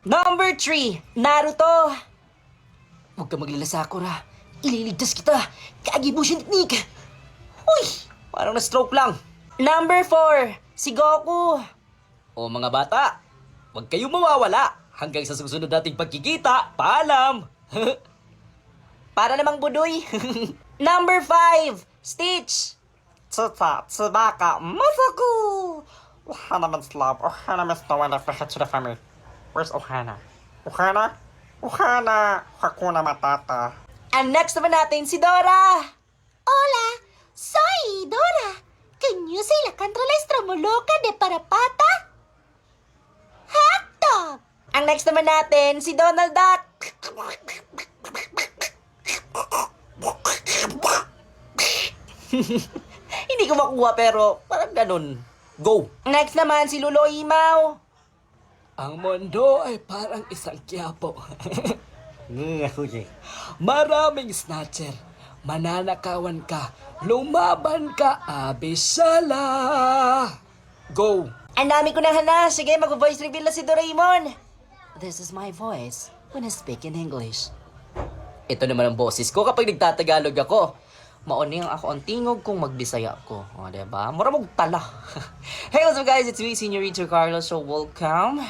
Number 3, Naruto. Huwag ka maglala, Sakura. Ililigtas kita. Kaagibushin technique. Uy, parang na-stroke lang. Number 4, si Goku. O mga bata, huwag kayong mawawala. Hanggang sa susunod nating pagkikita, paalam. Para namang budoy. Number 5, Stitch. Tsuta, Tsubaka, Masaku! Ohana means love. Ohana means no one ever hits the family. Where's Ohana? Ohana? Ohana! Hakuna Matata. And next naman natin si Dora. Hola, soy Dora. Can you say la controla estromoloca de Parapata? Hot dog. Ang next naman natin si Donald Duck. Hindi ko makuha pero parang ganun. Go! Next naman si Lulo Imaw. Ang mundo ay parang isang kiyapo. Maraming snatcher. Mananakawan ka. Lumaban ka, Abisala. Go! Ang dami ko nang hana. Sige, mag-voice reveal na si Doraemon. This is my voice when I speak in English. Ito naman ang boses ko kapag nagtatagalog ako. Mauni ang ako ang tingog kung magbisaya ko. O, diba? Mura mong tala. Hey, what's up guys? It's me, Senior Carlos. So, welcome